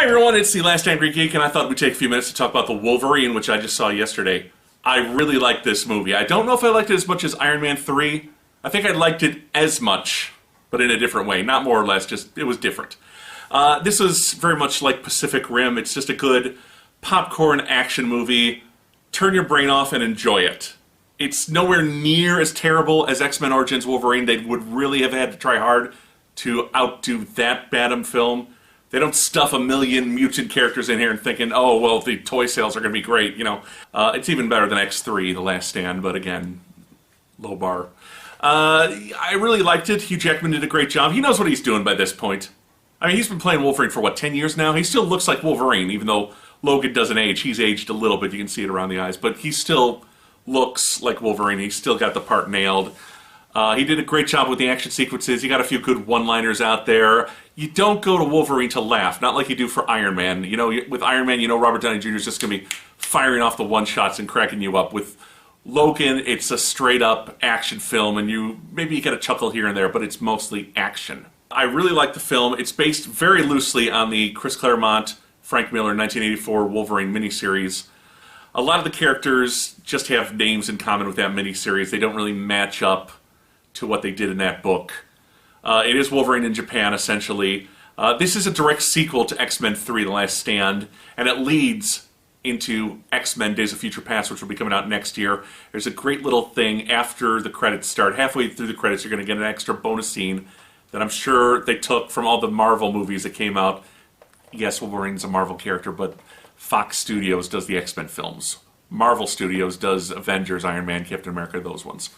everyone, it's the Last Angry Geek, and I thought we'd take a few minutes to talk about the Wolverine, which I just saw yesterday. I really liked this movie. I don't know if I liked it as much as Iron Man 3. I think I liked it as much, but in a different way. Not more or less, just it was different. This was very much like Pacific Rim. It's just a good popcorn action movie. Turn your brain off and enjoy it. It's nowhere near as terrible as X-Men Origins Wolverine. They would really have had to try hard to outdo that Bantam film. They don't stuff a million mutant characters in here and thinking, oh, well, the toy sales are going to be great. You know, it's even better than X3, The Last Stand, but again, low bar. I really liked it. Hugh Jackman did a great job. He knows what he's doing by this point. I mean, he's been playing Wolverine for, what, 10 years now? He still looks like Wolverine, even though Logan doesn't age. He's aged a little bit. You can see it around the eyes. But he still looks like Wolverine. He's still got the part nailed. He did a great job with the action sequences. He got a few good one-liners out there. You don't go to Wolverine to laugh, not like you do for Iron Man. You know, with Iron Man, you know Robert Downey Jr. is just going to be firing off the one-shots and cracking you up. With Logan, it's a straight-up action film, and maybe you get a chuckle here and there, but it's mostly action. I really like the film. It's based very loosely on the Chris Claremont, Frank Miller 1984 Wolverine miniseries. A lot of the characters just have names in common with that miniseries. They don't really match up to what they did in that book. It is Wolverine in Japan, essentially. This is a direct sequel to X-Men 3, The Last Stand, and it leads into X-Men Days of Future Past, which will be coming out next year. There's a great little thing after the credits start. Halfway through the credits, you're going to get an extra bonus scene that I'm sure they took from all the Marvel movies that came out. Yes, Wolverine's a Marvel character, but Fox Studios does the X-Men films. Marvel Studios does Avengers, Iron Man, Captain America, those ones.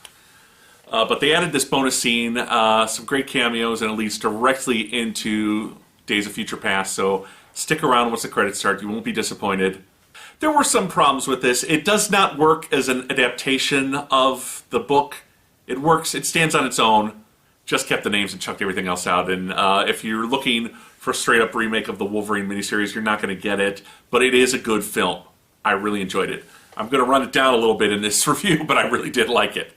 But they added this bonus scene, some great cameos, and it leads directly into Days of Future Past, so stick around once the credits start. You won't be disappointed. There were some problems with this. It does not work as an adaptation of the book. It works, it stands on its own, just kept the names and chucked everything else out. And if you're looking for a straight-up remake of the Wolverine miniseries, you're not going to get it, but it is a good film. I really enjoyed it. I'm going to run it down a little bit in this review, but I really did like it.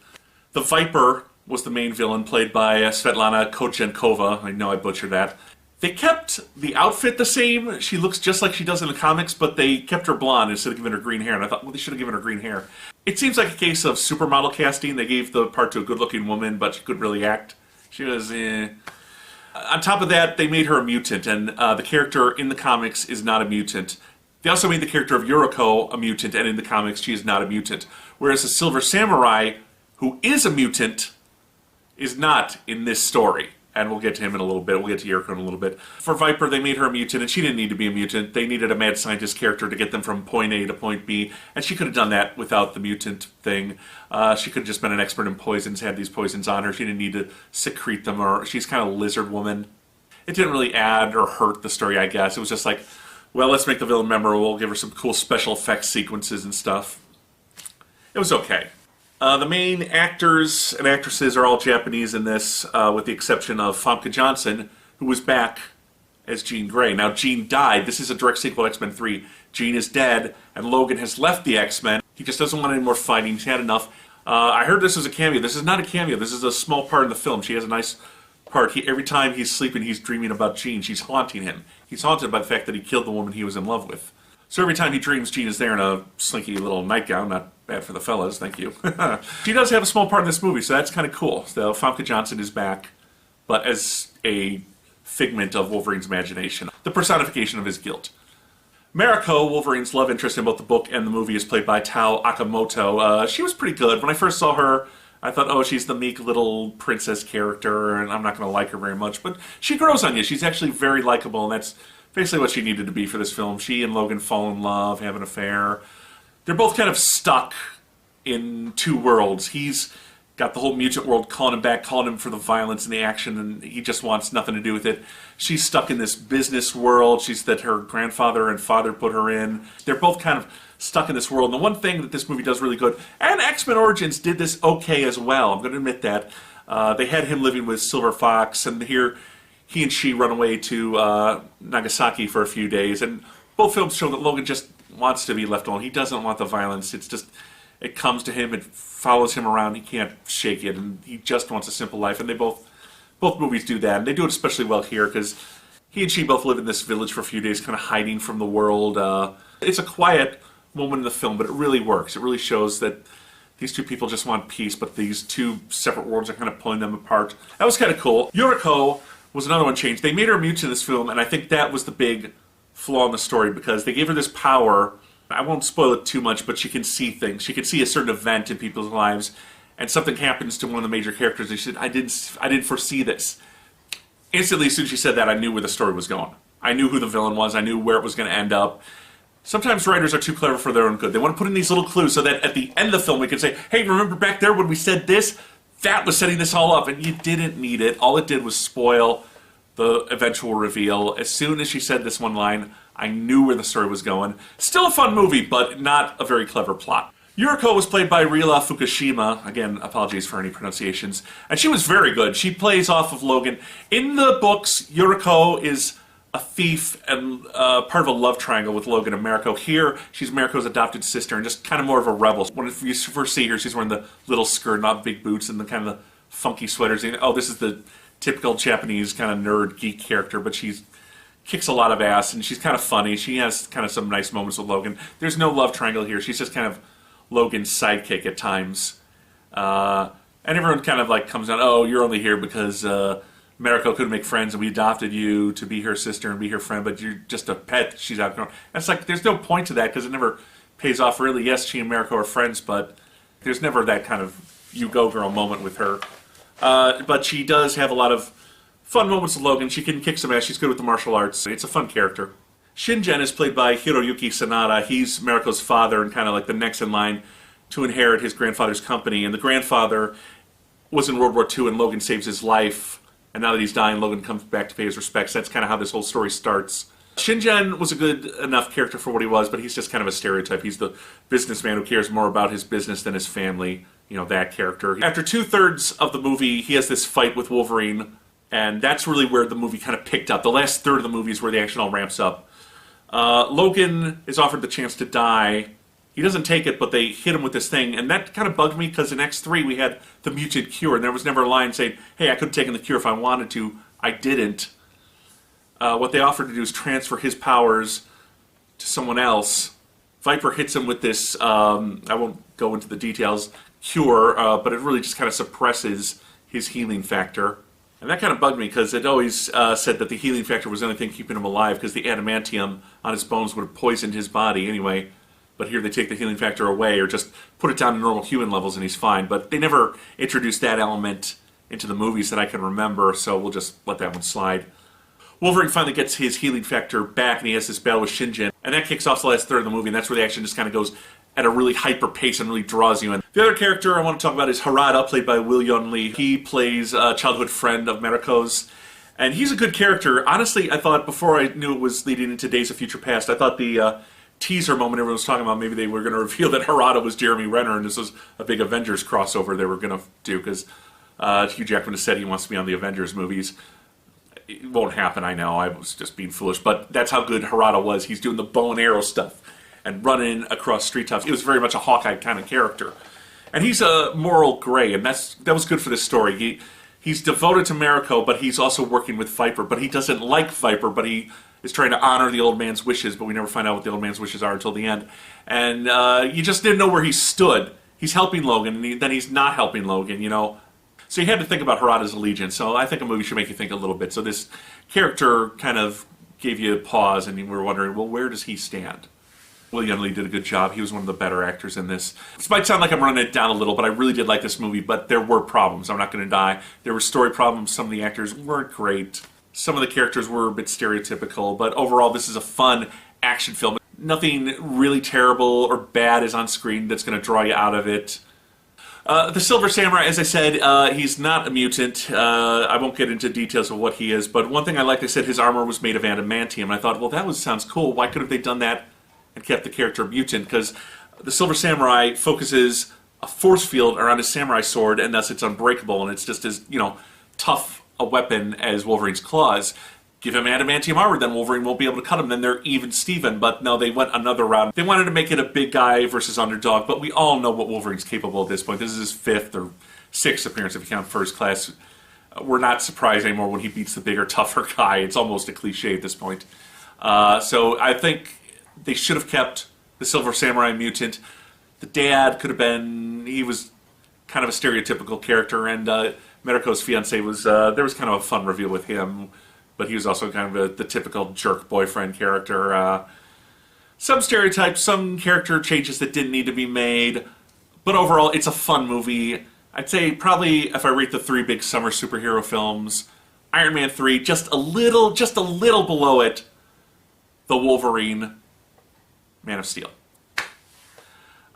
The Viper was the main villain, played by Svetlana Kochenkova. I know I butchered that. They kept the outfit the same. She looks just like she does in the comics, but they kept her blonde instead of giving her green hair. And I thought, well, they should have given her green hair. It seems like a case of supermodel casting. They gave the part to a good-looking woman, but she couldn't really act. She was, On top of that, they made her a mutant, and the character in the comics is not a mutant. They also made the character of Yuriko a mutant, and in the comics, she is not a mutant. Whereas the Silver Samurai, who is a mutant, is not in this story. And we'll get to him in a little bit. We'll get to Yuriko in a little bit. For Viper, they made her a mutant, and she didn't need to be a mutant. They needed a mad scientist character to get them from point A to point B, and she could have done that without the mutant thing. She could have just been an expert in poisons, had these poisons on her. She didn't need to secrete them, or she's kind of a lizard woman. It didn't really add or hurt the story, I guess. It was just like, well, let's make the villain memorable. We'll give her some cool special effects sequences and stuff. It was okay. The main actors and actresses are all Japanese in this, with the exception of Famke Janssen, who was back as Jean Grey. Now, Jean died. This is a direct sequel to X-Men 3. Jean is dead, and Logan has left the X-Men. He just doesn't want any more fighting. He's had enough. I heard this was a cameo. This is not a cameo. This is a small part in the film. She has a nice part. Every time he's sleeping, he's dreaming about Jean. She's haunting him. He's haunted by the fact that he killed the woman he was in love with. So every time he dreams, Jean is there in a slinky little nightgown. Not bad for the fellas, thank you. She does have a small part in this movie, so that's kind of cool. So Famke Janssen is back, but as a figment of Wolverine's imagination. The personification of his guilt. Mariko, Wolverine's love interest in both the book and the movie, is played by Tao Akamoto. She was pretty good. When I first saw her, I thought, oh, she's the meek little princess character, and I'm not going to like her very much. But she grows on you. She's actually very likable, and that's basically what she needed to be for this film. She and Logan fall in love, have an affair. They're both kind of stuck in two worlds. He's got the whole mutant world calling him back, calling him for the violence and the action, and he just wants nothing to do with it. She's stuck in this business world that her grandfather and father put her in. They're both kind of stuck in this world. And the one thing that this movie does really good, and X-Men Origins did this okay as well, I'm going to admit that. They had him living with Silver Fox, and here he and she run away to Nagasaki for a few days, and both films show that Logan just wants to be left alone. He doesn't want the violence. It's just, it comes to him, it follows him around, he can't shake it, and he just wants a simple life. And they both movies do that, and they do it especially well here, because He and she both live in this village for a few days, kind of hiding from the world. It's a quiet moment in the film, but it really works. It really shows that these two people just want peace, but these two separate worlds are kind of pulling them apart. That was kind of cool. Yuriko was another one changed. They made her mute in this film, and I think that was the big flaw in the story, because they gave her this power. I won't spoil it too much, but she can see things. She can see a certain event in people's lives, and something happens to one of the major characters, and she said, I didn't foresee this. Instantly, as soon as she said that, I knew where the story was going. I knew who the villain was. I knew where it was going to end up. Sometimes writers are too clever for their own good. They want to put in these little clues so that at the end of the film we can say, hey, remember back there when we said this? That was setting this all up, and you didn't need it. All it did was spoil the eventual reveal. As soon as she said this one line, I knew where the story was going. Still a fun movie, but not a very clever plot. Yuriko was played by Rila Fukushima. Again, apologies for any pronunciations. And she was very good. She plays off of Logan. In the books, Yuriko is a thief and part of a love triangle with Logan and Mariko. Here, she's Mariko's adopted sister and just kind of more of a rebel. When you first see her, she's wearing the little skirt, not big boots, and the kind of the funky sweaters. And, oh, this is the typical Japanese kind of nerd geek character, but she's kicks a lot of ass, and she's kind of funny. She has kind of some nice moments with Logan. There's no love triangle here. She's just kind of Logan's sidekick at times. And everyone kind of like comes down, oh, you're only here because Mariko couldn't make friends and we adopted you to be her sister and be her friend, but you're just a pet she's outgrown. And it's like, there's no point to that because it never pays off really. Yes, she and Mariko are friends, but there's never that kind of you go girl moment with her. But she does have a lot of fun moments with Logan. She can kick some ass. She's good with the martial arts. It's a fun character. Shinjen is played by Hiroyuki Sanada. He's Mariko's father and kind of like the next in line to inherit his grandfather's company. And the grandfather was in World War II and Logan saves his life. And now that he's dying, Logan comes back to pay his respects. That's kind of how this whole story starts. Shinjen was a good enough character for what he was, but he's just kind of a stereotype. He's the businessman who cares more about his business than his family. You know, that character. After 2/3 of the movie, he has this fight with Wolverine. And that's really where the movie kind of picked up. The last third of the movie is where the action all ramps up. Logan is offered the chance to die. He doesn't take it, but they hit him with this thing. And that kind of bugged me because in X3 we had the mutant cure. And there was never a line saying, hey, I could have taken the cure if I wanted to. I didn't. What they offered to do is transfer his powers to someone else. Viper hits him with this, I won't go into the details, cure, but it really just kind of suppresses his healing factor. And that kind of bugged me because it always said that the healing factor was the only thing keeping him alive because the adamantium on his bones would have poisoned his body anyway. But here they take the healing factor away or just put it down to normal human levels and he's fine. But they never introduced that element into the movies that I can remember, so we'll just let that one slide. Wolverine finally gets his healing factor back and he has this battle with Shinjen. And that kicks off the last third of the movie and that's where the action just kind of goes at a really hyper pace and really draws you in. The other character I want to talk about is Harada, played by Will Yun Lee. He plays a childhood friend of Mariko's, and he's a good character. Honestly, I thought before I knew it was leading into Days of Future Past, I thought the teaser moment everyone was talking about, maybe they were going to reveal that Harada was Jeremy Renner, and this was a big Avengers crossover they were going to do, because Hugh Jackman has said he wants to be on the Avengers movies. It won't happen, I know, I was just being foolish, but that's how good Harada was. He's doing the bow and arrow stuff and running across street tops. It was very much a Hawkeye kind of character. And he's a moral gray, and that was good for this story. He's devoted to Mariko, but he's also working with Viper. But he doesn't like Viper, but he is trying to honor the old man's wishes, but we never find out what the old man's wishes are until the end. And you just didn't know where he stood. He's helping Logan, and then he's not helping Logan, you know. So you had to think about Harada's allegiance. So I think a movie should make you think a little bit. So this character kind of gave you a pause, and you were wondering, well, where does he stand? Will Yun Lee did a good job. He was one of the better actors in this. This might sound like I'm running it down a little, but I really did like this movie, but there were problems. I'm not going to die. There were story problems. Some of the actors weren't great. Some of the characters were a bit stereotypical, but overall this is a fun action film. Nothing really terrible or bad is on screen that's going to draw you out of it. The Silver Samurai, as I said, he's not a mutant. I won't get into details of what he is, but one thing I liked, they said his armor was made of adamantium, and I thought, well, that sounds cool. Why couldn't they done that and kept the character mutant? Because the Silver Samurai focuses a force field around his samurai sword, and thus it's unbreakable, and it's just as, you know, tough a weapon as Wolverine's claws. Give him adamantium armor, then Wolverine won't be able to cut him, then they're even Steven. But no, they went another route. They wanted to make it a big guy versus underdog, but we all know what Wolverine's capable at this point. This is his 5th or 6th appearance if you count First Class. we're not surprised anymore when he beats the bigger, tougher guy. It's almost a cliche at this point. So I think they should have kept the Silver Samurai mutant. The dad could have been, he was kind of a stereotypical character, and Mariko's fiance was, there was kind of a fun reveal with him, but he was also kind of the typical jerk boyfriend character. Some stereotypes, some character changes that didn't need to be made, but overall, it's a fun movie. I'd say probably if I rate the three big summer superhero films, Iron Man 3 just a little below it. The Wolverine, Man of Steel.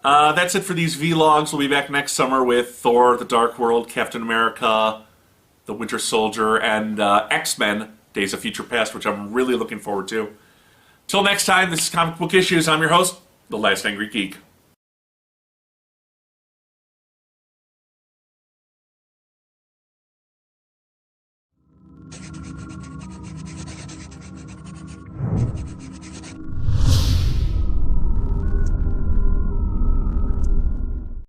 That's it for these vlogs. We'll be back next summer with Thor, The Dark World, Captain America, The Winter Soldier, and X-Men, Days of Future Past, which I'm really looking forward to. Till next time, this is Comic Book Issues. I'm your host, The Last Angry Geek.